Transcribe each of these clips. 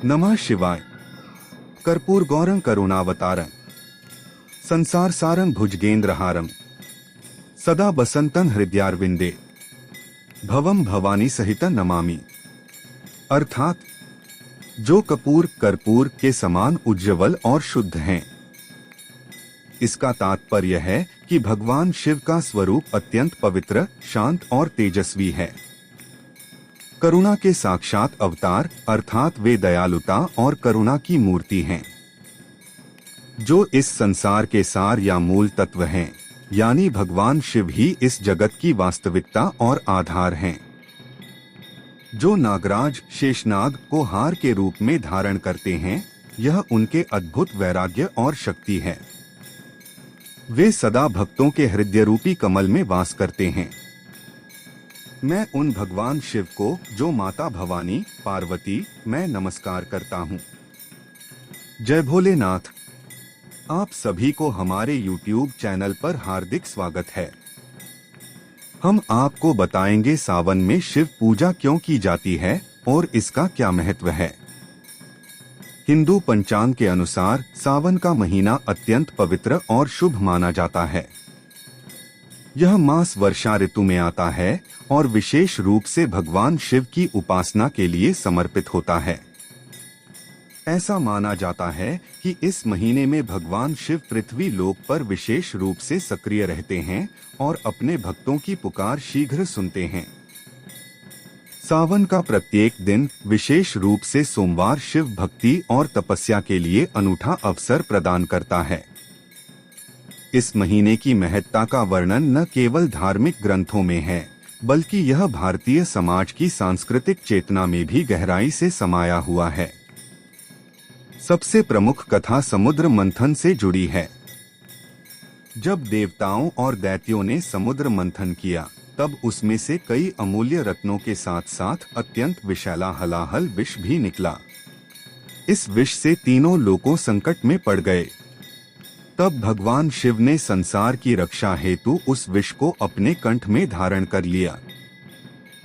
नमः शिवाय। कर्पूर गौरं करुणावतारं संसार सारं भुजगेंद्रहारं सदा बसंतं हृदयारविंदे भवं भवानी सहित नमामि। अर्थात जो कपूर कर्पूर के समान उज्ज्वल और शुद्ध हैं। इसका तात्पर्य है कि भगवान शिव का स्वरूप अत्यंत पवित्र, शांत और तेजस्वी है। करुणा के साक्षात अवतार अर्थात वे दयालुता और करुणा की मूर्ति हैं, जो इस संसार के सार या मूल तत्व हैं, यानी भगवान शिव ही इस जगत की वास्तविकता और आधार हैं। जो नागराज शेषनाग को हार के रूप में धारण करते हैं, यह उनके अद्भुत वैराग्य और शक्ति है। वे सदा भक्तों के हृदय रूपी कमल में वास करते हैं। मैं उन भगवान शिव को, जो माता भवानी पार्वती, मैं नमस्कार करता हूँ। जय भोलेनाथ। आप सभी को हमारे YouTube चैनल पर हार्दिक स्वागत है। हम आपको बताएंगे सावन में शिव पूजा क्यों की जाती है और इसका क्या महत्व है। हिंदू पंचांग के अनुसार सावन का महीना अत्यंत पवित्र और शुभ माना जाता है। यह मास वर्षा ऋतु में आता है और विशेष रूप से भगवान शिव की उपासना के लिए समर्पित होता है। ऐसा माना जाता है कि इस महीने में भगवान शिव पृथ्वी लोक पर विशेष रूप से सक्रिय रहते हैं और अपने भक्तों की पुकार शीघ्र सुनते हैं। सावन का प्रत्येक दिन, विशेष रूप से सोमवार, शिव भक्ति और तपस्या के लिए अनूठा अवसर प्रदान करता है। इस महीने की महत्ता का वर्णन न केवल धार्मिक ग्रंथों में है, बल्कि यह भारतीय समाज की सांस्कृतिक चेतना में भी गहराई से समाया हुआ है। सबसे प्रमुख कथा समुद्र मंथन से जुड़ी है। जब देवताओं और दैत्यों ने समुद्र मंथन किया, तब उसमें से कई अमूल्य रत्नों के साथ साथ अत्यंत विषैला हलाहल विष भी निकला। इस विष से तीनों लोकों संकट में पड़ गए। तब भगवान शिव ने संसार की रक्षा हेतु उस विष को अपने कंठ में धारण कर लिया।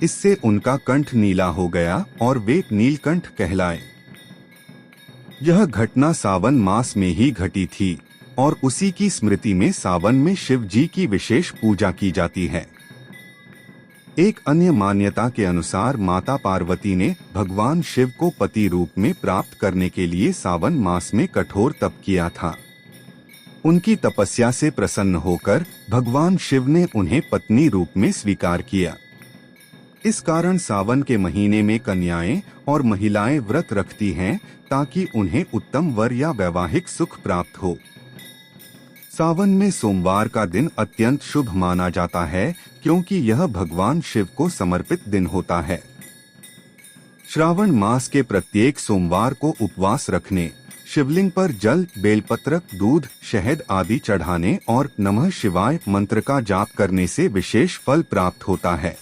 इससे उनका कंठ नीला हो गया और वे नीलकंठ कहलाए। यह घटना सावन मास में ही घटी थी और उसी की स्मृति में सावन में शिव जी की विशेष पूजा की जाती है। एक अन्य मान्यता के अनुसार माता पार्वती ने भगवान शिव को पति रूप में प्राप्त करने के लिए सावन मास में कठोर तप किया था। उनकी तपस्या से प्रसन्न होकर भगवान शिव ने उन्हें पत्नी रूप में स्वीकार किया। इस कारण सावन के महीने में कन्याएं और महिलाएं व्रत रखती हैं ताकि उन्हें उत्तम वर या वैवाहिक सुख प्राप्त हो। सावन में सोमवार का दिन अत्यंत शुभ माना जाता है, क्योंकि यह भगवान शिव को समर्पित दिन होता है। श्रावण मास के प्रत्येक सोमवार को उपवास रखने, शिवलिंग पर जल, बेलपत्र, दूध, शहद आदि चढ़ाने और नमः शिवाय मंत्र का जाप करने से विशेष फल प्राप्त होता है।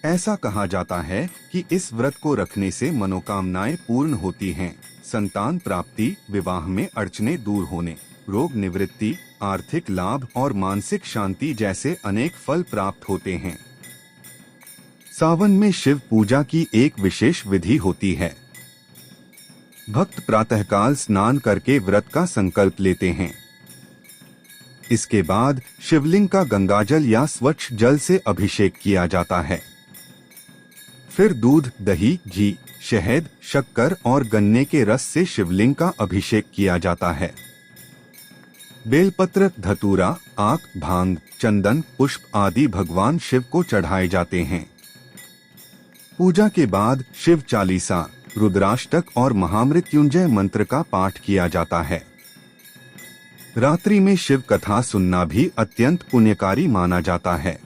ऐसा कहा जाता है कि इस व्रत को रखने से मनोकामनाएं पूर्ण होती हैं, संतान प्राप्ति, विवाह में अड़चने दूर होने, रोग निवृत्ति, आर्थिक लाभ और मानसिक शांति जैसे अनेक फल प्राप्त होते हैं। सावन में शिव पूजा की एक विशेष विधि होती है। भक्त प्रातःकाल स्नान करके व्रत का संकल्प लेते हैं। इसके बाद शिवलिंग का गंगाजल या स्वच्छ जल से अभिषेक किया जाता है। फिर दूध, दही, घी, शहद, शक्कर और गन्ने के रस से शिवलिंग का अभिषेक किया जाता है। बेलपत्र, धतूरा, आक, भांग, चंदन, पुष्प आदि भगवान शिव को चढ़ाए जाते हैं। पूजा के बाद शिव चालीसा, रुद्राष्टक और महामृत्युंजय मंत्र का पाठ किया जाता है। रात्रि में शिव कथा सुनना भी अत्यंत पुण्यकारी माना जाता है।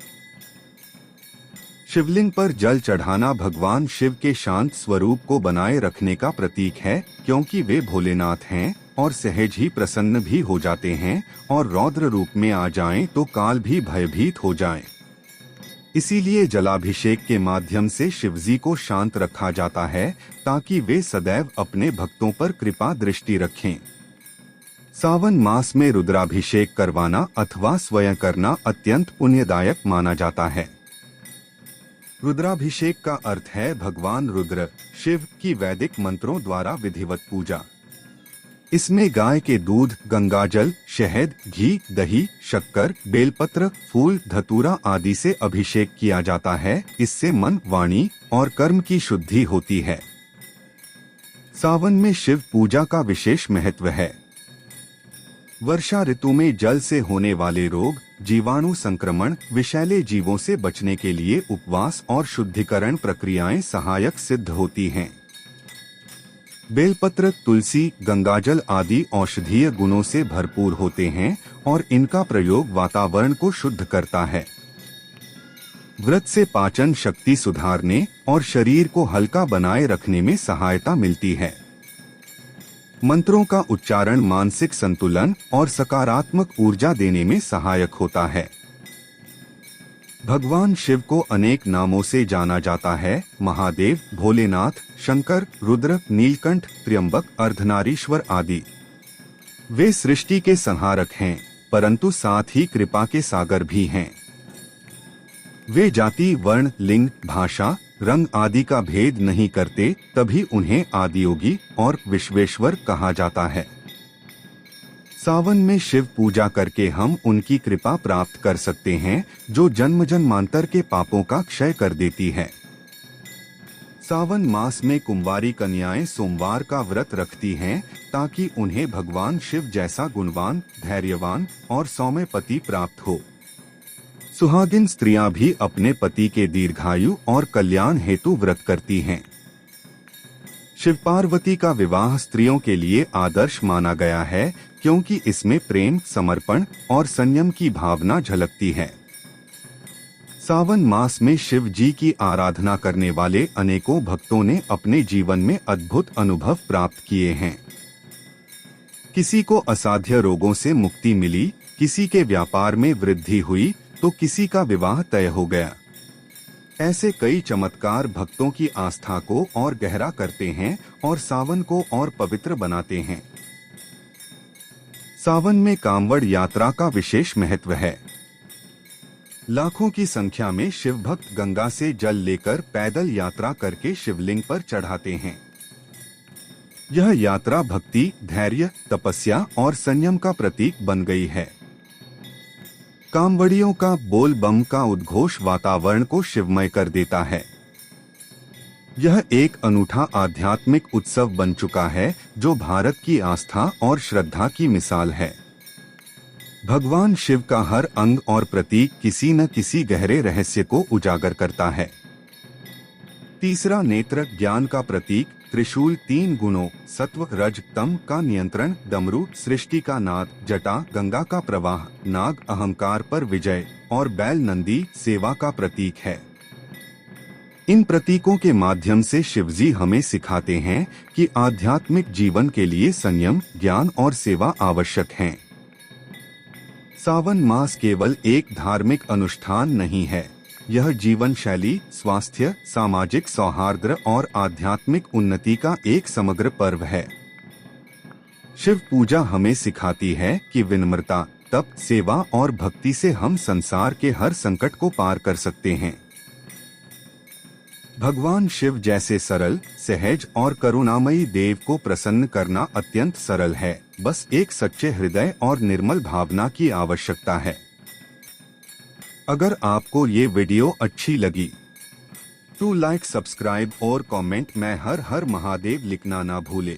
शिवलिंग पर जल चढ़ाना भगवान शिव के शांत स्वरूप को बनाए रखने का प्रतीक है, क्योंकि वे भोलेनाथ हैं और सहज ही प्रसन्न भी हो जाते हैं और रौद्र रूप में आ जाएं तो काल भी भयभीत हो जाएं। इसीलिए जलाभिषेक के माध्यम से शिवजी को शांत रखा जाता है, ताकि वे सदैव अपने भक्तों पर कृपा दृष्टि रखें। सावन मास में रुद्राभिषेक करवाना अथवा स्वयं करना अत्यंत पुण्यदायक माना जाता है। रुद्राभिषेक का अर्थ है भगवान रुद्र शिव की वैदिक मंत्रों द्वारा विधिवत पूजा। इसमें गाय के दूध, गंगाजल, शहद, घी, दही, शक्कर, बेलपत्र, फूल, धतूरा आदि से अभिषेक किया जाता है। इससे मन, वाणी और कर्म की शुद्धि होती है। सावन में शिव पूजा का विशेष महत्व है। वर्षा ऋतु में जल से होने वाले रोग, जीवाणु संक्रमण, विषैले जीवों से बचने के लिए उपवास और शुद्धिकरण प्रक्रियाएं सहायक सिद्ध होती हैं। बेलपत्र, तुलसी, गंगाजल आदि औषधीय गुणों से भरपूर होते हैं और इनका प्रयोग वातावरण को शुद्ध करता है। व्रत से पाचन शक्ति सुधारने और शरीर को हल्का बनाए रखने में सहायता मिलती है। मंत्रों का उच्चारण मानसिक संतुलन और सकारात्मक ऊर्जा देने में सहायक होता है। भगवान शिव को अनेक नामों से जाना जाता है। महादेव, भोलेनाथ, शंकर, रुद्र, नीलकंठ, त्र्यंबक, अर्धनारीश्वर आदि। वे सृष्टि के संहारक हैं, परंतु साथ ही कृपा के सागर भी हैं। वे जाति, वर्ण, लिंग, भाषा, रंग आदि का भेद नहीं करते, तभी उन्हें आदियोगी और विश्वेश्वर कहा जाता है। सावन में शिव पूजा करके हम उनकी कृपा प्राप्त कर सकते हैं, जो जन्म जन्मांतर के पापों का क्षय कर देती है। सावन मास में कुंवारी कन्याएं सोमवार का व्रत रखती हैं, ताकि उन्हें भगवान शिव जैसा गुणवान, धैर्यवान और सौम्य पति प्राप्त हो। सुहागिन स्त्रियां भी अपने पति के दीर्घायु और कल्याण हेतु व्रत करती हैं। शिव पार्वती का विवाह स्त्रियों के लिए आदर्श माना गया है, क्योंकि इसमें प्रेम, समर्पण और संयम की भावना झलकती है। सावन मास में शिव जी की आराधना करने वाले अनेकों भक्तों ने अपने जीवन में अद्भुत अनुभव प्राप्त किए हैं। किसी को असाध्य रोगों से मुक्ति मिली, किसी के व्यापार में वृद्धि हुई, तो किसी का विवाह तय हो गया। ऐसे कई चमत्कार भक्तों की आस्था को और गहरा करते हैं और सावन को और पवित्र बनाते हैं। सावन में कांवड़ यात्रा का विशेष महत्व है। लाखों की संख्या में शिव भक्त गंगा से जल लेकर पैदल यात्रा करके शिवलिंग पर चढ़ाते हैं। यह यात्रा भक्ति, धैर्य, तपस्या और संयम का प्रतीक बन गई है। कांवड़ियों का बोल बम का उद्घोष वातावरण को शिवमय कर देता है। यह एक अनूठा आध्यात्मिक उत्सव बन चुका है, जो भारत की आस्था और श्रद्धा की मिसाल है। भगवान शिव का हर अंग और प्रतीक किसी न किसी गहरे रहस्य को उजागर करता है। तीसरा नेत्र ज्ञान का प्रतीक, त्रिशूल 3 गुणों सत्व, रज, तम का नियंत्रण, डमरू सृष्टि का नाद, जटा गंगा का प्रवाह, नाग अहंकार पर विजय और बैल नंदी सेवा का प्रतीक है। इन प्रतीकों के माध्यम से शिवजी हमें सिखाते हैं कि आध्यात्मिक जीवन के लिए संयम, ज्ञान और सेवा आवश्यक हैं। सावन मास केवल एक धार्मिक अनुष्ठान नहीं है, यह जीवन शैली, स्वास्थ्य, सामाजिक सौहार्द और आध्यात्मिक उन्नति का एक समग्र पर्व है। शिव पूजा हमें सिखाती है कि विनम्रता, तप, सेवा और भक्ति से हम संसार के हर संकट को पार कर सकते हैं। भगवान शिव जैसे सरल, सहज और करुणामयी देव को प्रसन्न करना अत्यंत सरल है। बस एक सच्चे हृदय और निर्मल भावना की आवश्यकता है। अगर आपको ये वीडियो अच्छी लगी तो लाइक, सब्सक्राइब और कमेंट में हर हर महादेव लिखना ना भूले।